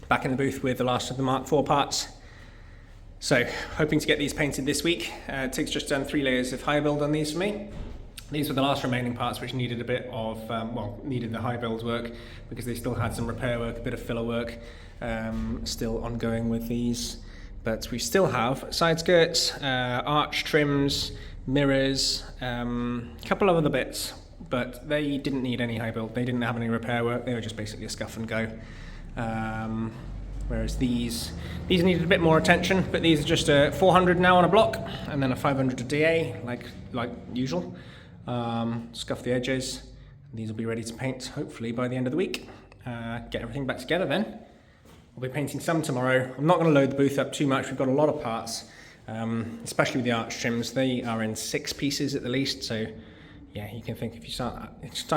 back in the booth with the last of the Mk4 parts. So, hoping to get these painted this week. Tig's just done 3 layers of high build on these for me. These were the last remaining parts which needed a bit of, needed the high build work because they still had some repair work, a bit of filler work still ongoing with these. But we still have side skirts, arch trims, mirrors, a couple of other bits, but they didn't need any high build. They didn't have any repair work. They were just basically a scuff and go. Whereas these needed a bit more attention, but these are just a 400 now on a block, and then a 500 a DA, like usual. Scuff the edges. These will be ready to paint hopefully by the end of the week. Get everything back together then. We'll be painting some tomorrow. I'm not going to load the booth up too much. We've got a lot of parts, especially with the arch trims. They are in 6 pieces at the least, so yeah, you can think if you start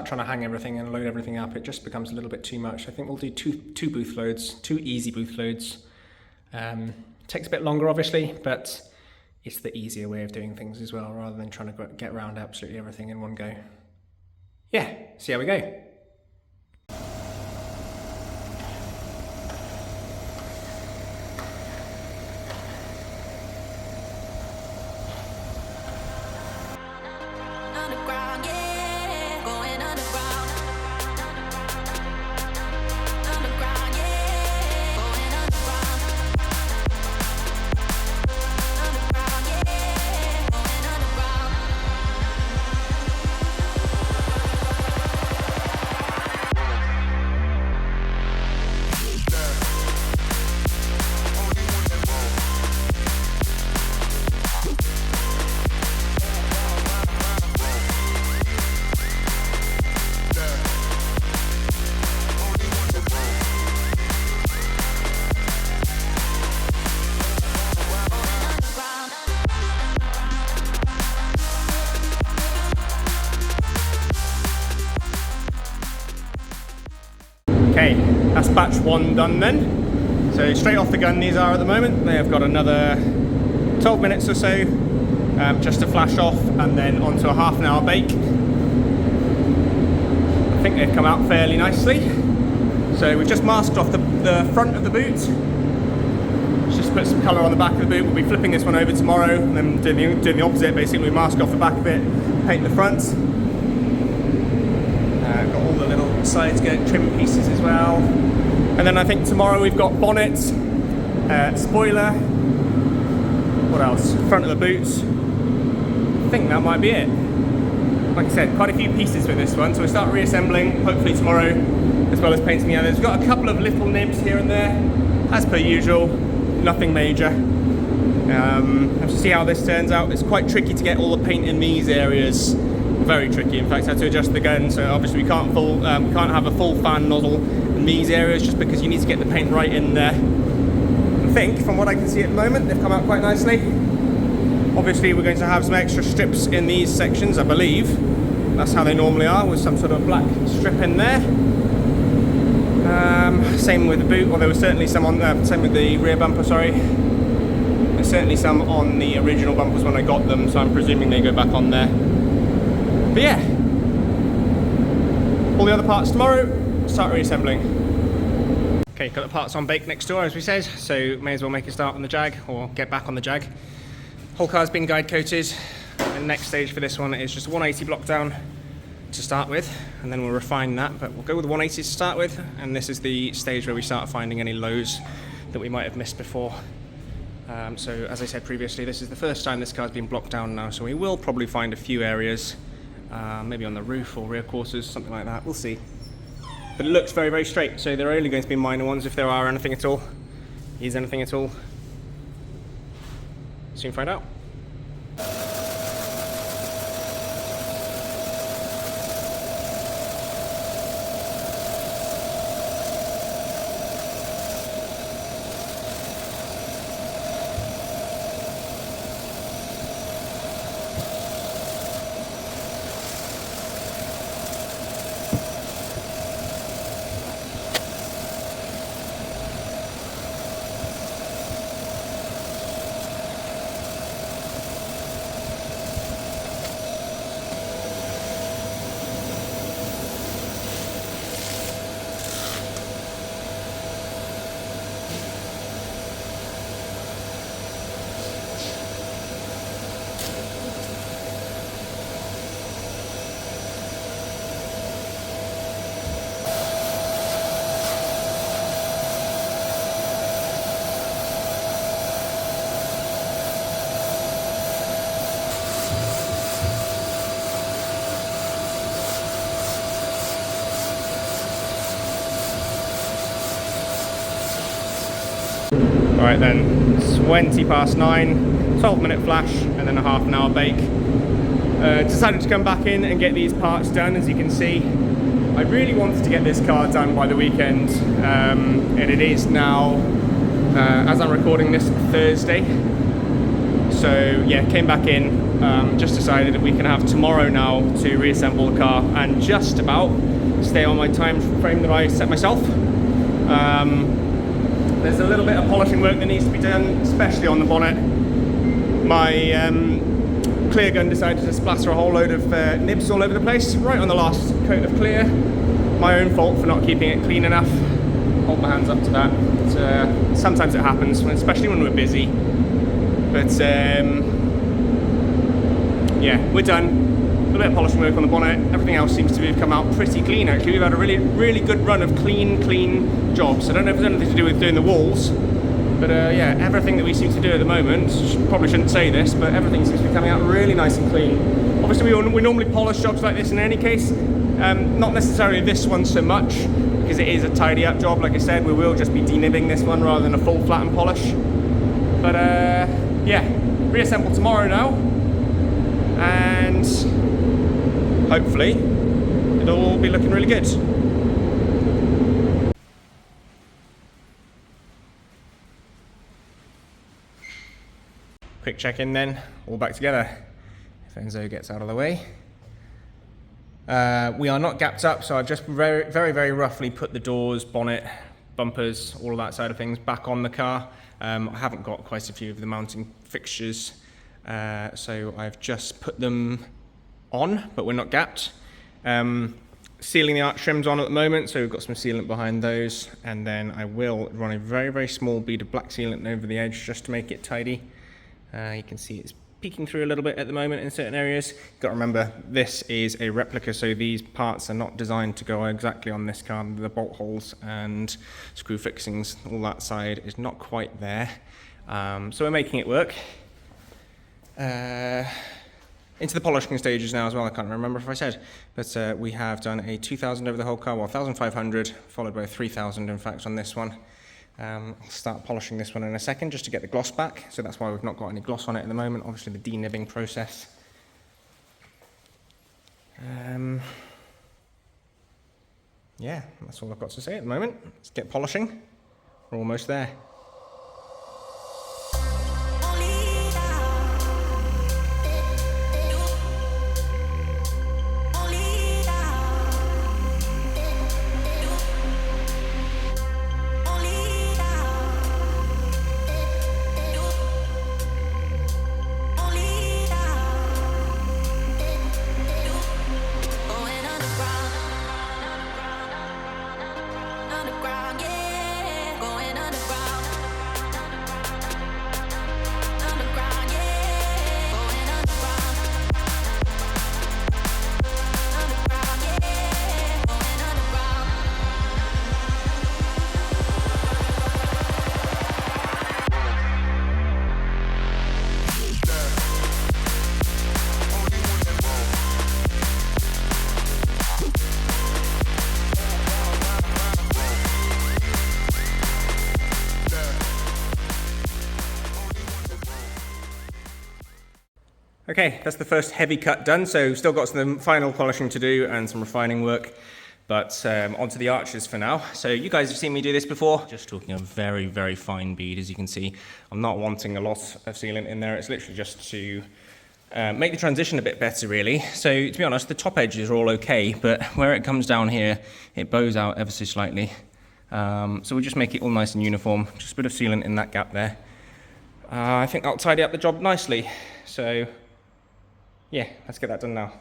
trying to hang everything and load everything up, it just becomes a little bit too much. I think we'll do two booth loads, 2 easy booth loads. Takes a bit longer obviously, but it's the easier way of doing things as well, rather than trying to get around absolutely everything in one go. Yeah, see how we go. Okay, that's batch 1 done then. So straight off the gun these are at the moment. They have got another 12 minutes or so just to flash off, and then onto a half-an-hour bake. I think they've come out fairly nicely. So we've just masked off the front of the boot. Just put some colour on the back of the boot. We'll be flipping this one over tomorrow and then doing the opposite. Basically, we mask off the back of it, paint the front. Got all the little side skirt trim pieces as well. And then I think tomorrow we've got bonnet, spoiler, what else? Front of the boots. I think that might be it. Like I said, quite a few pieces with this one, so we'll start reassembling hopefully tomorrow, as well as painting the others. We've got a couple of little nibs here and there, as per usual, nothing major. Have to see how this turns out. It's quite tricky to get all the paint in these areas. Very tricky. In fact, I had to adjust the gun, so obviously we can't have a full fan nozzle in these areas just because you need to get the paint right in there. I think, from what I can see at the moment, they've come out quite nicely. Obviously, we're going to have some extra strips in these sections, I believe. That's how they normally are, with some sort of black strip in there. Same with the boot, or there was certainly some on there. Same with the rear bumper, sorry. There's certainly some on the original bumpers when I got them, so I'm presuming they go back on there. But yeah, all the other parts tomorrow, start reassembling. Okay, got the parts on bake next door as we said, so may as well make a start on the Jag, or get back on the Jag. Whole car's been guide coated, and the next stage for this one is just a 180 block down to start with, and then we'll refine that, but we'll go with the 180 to start with, and this is the stage where we start finding any lows that we might have missed before. So as I said previously, this is the first time this car's been blocked down now, so we will probably find a few areas. Maybe on the roof or rear quarters, something like that, we'll see. But it looks very, very straight, so there are only going to be minor ones if there are anything at all. Is anything at all? Soon find out. Right then, 20 past 9, 12-minute flash, and then a half an hour bake. Decided to come back in and get these parts done. As you can see, I really wanted to get this car done by the weekend, and it is now, as I'm recording this, Thursday. So yeah, came back in, just decided that we can have tomorrow now to reassemble the car and just about stay on my time frame that I set myself. There's a little bit of polishing work that needs to be done, especially on the bonnet. My clear gun decided to splatter a whole load of nibs all over the place, right on the last coat of clear. My own fault for not keeping it clean enough. Hold my hands up to that. Sometimes it happens, especially when we're busy. But yeah, we're done. A little bit of polishing work on the bonnet. Everything else seems to have come out pretty clean. Actually, we've had a really good run of clean jobs. I don't know if there's anything to do with doing the walls. But yeah, everything that we seem to do at the moment, probably shouldn't say this, but everything seems to be coming out really nice and clean. Obviously, we normally polish jobs like this in any case. Not necessarily this one so much, because it is a tidy up job. Like I said, we will just be denibbing this one rather than a full flatten polish. But yeah, reassemble tomorrow now, and hopefully it'll all be looking really good. Quick check in then, all back together, if Enzo gets out of the way. We are not gapped up, so I've just very roughly put the doors, bonnet, bumpers, all of that side of things back on the car. I haven't got quite a few of the mounting fixtures, so I've just put them on, but we're not gapped. Sealing the arch trims on at the moment, so we've got some sealant behind those, and then I will run a very small bead of black sealant over the edge just to make it tidy. You can see it's peeking through a little bit at the moment in certain areas. You've got to remember, this is a replica, so these parts are not designed to go exactly on this car. The bolt holes and screw fixings, all that side is not quite there. So we're making it work. Into the polishing stages now as well, I can't remember if I said, but we have done a 2,000 over the whole car, well 1,500, followed by 3,000 in fact on this one. I'll start polishing this one in a second just to get the gloss back, so that's why we've not got any gloss on it at the moment, obviously the denibbing process. Yeah, that's all I've got to say at the moment. Let's get polishing, we're almost there. Okay, that's the first heavy cut done, so still got some final polishing to do and some refining work, but onto the arches for now. So you guys have seen me do this before, just talking a very fine bead, as you can see. I'm not wanting a lot of sealant in there, it's literally just to make the transition a bit better really. So to be honest, the top edges are all okay, but where it comes down here, it bows out ever so slightly. So we'll just make it all nice and uniform, just a bit of sealant in that gap there. I think that'll tidy up the job nicely, so yeah, let's get that done now.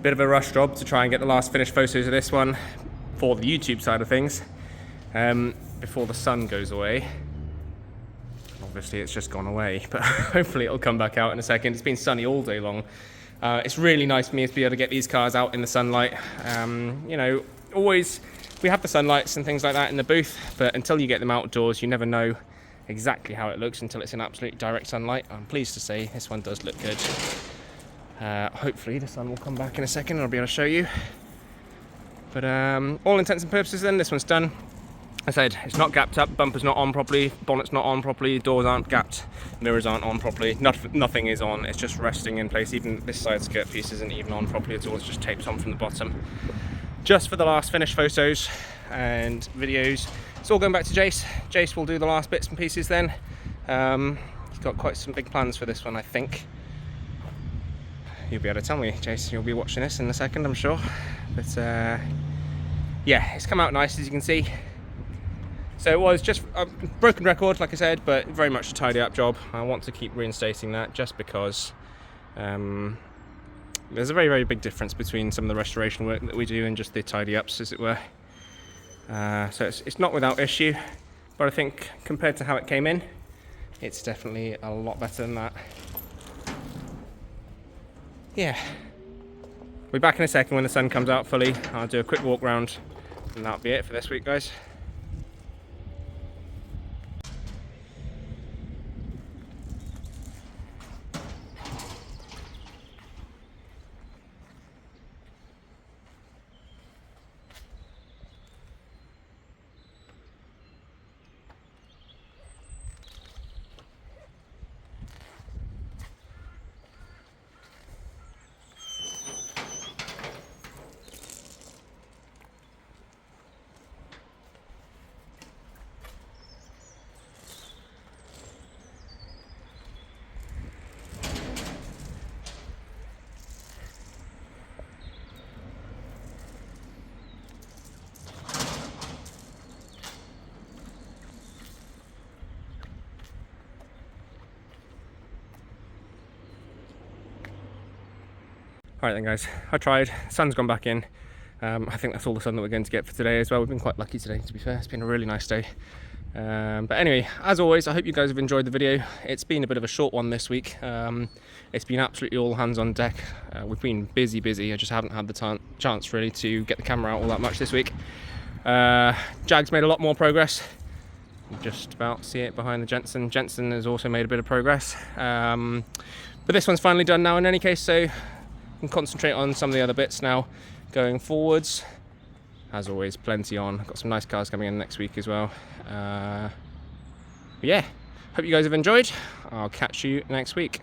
Bit of a rush job to try and get the last finished photos of this one for the YouTube side of things before the sun goes away. Obviously it's just gone away, but hopefully it'll come back out in a second. It's been sunny all day long. It's really nice for me to be able to get these cars out in the sunlight. You know, always we have the sunlights and things like that in the booth, but until you get them outdoors, you never know exactly how it looks until it's in absolute direct sunlight. I'm pleased to say this one does look good. Hopefully the sun will come back in a second and I'll be able to show you. But all intents and purposes then, this one's done. I said it's not gapped up, bumper's not on properly, bonnet's not on properly, doors aren't gapped, mirrors aren't on properly, nothing is on, it's just resting in place. Even this side skirt piece isn't even on properly at all, it's just taped on from the bottom. Just for the last finished photos and videos. It's all going back to Jace. Jace will do the last bits and pieces then. He's got quite some big plans for this one, I think. You'll be able to tell me, Jace, you'll be watching this in a second, I'm sure. But yeah, it's come out nice, as you can see. So it was just a broken record, like I said, but very much a tidy up job. I want to keep reinstating that just because there's a very, very big difference between some of the restoration work that we do and just the tidy ups, as it were. So it's not without issue, but I think compared to how it came in, it's definitely a lot better than that. Yeah. We'll be back in a second when the sun comes out fully. I'll do a quick walk round and that'll be it for this week, guys. Alright then guys, I tried, the sun's gone back in. I think that's all the sun that we're going to get for today as well. We've been quite lucky today, to be fair. It's been a really nice day. But anyway, as always, I hope you guys have enjoyed the video. It's been a bit of a short one this week. It's been absolutely all hands on deck. We've been busy. I just haven't had the chance really to get the camera out all that much this week. Jag's made a lot more progress. You just about see it behind the Jensen. Jensen has also made a bit of progress. But this one's finally done now in any case, so and concentrate on some of the other bits now going forwards. As always, plenty on. I've got some nice cars coming in next week as well. But yeah, hope you guys have enjoyed. I'll catch you next week.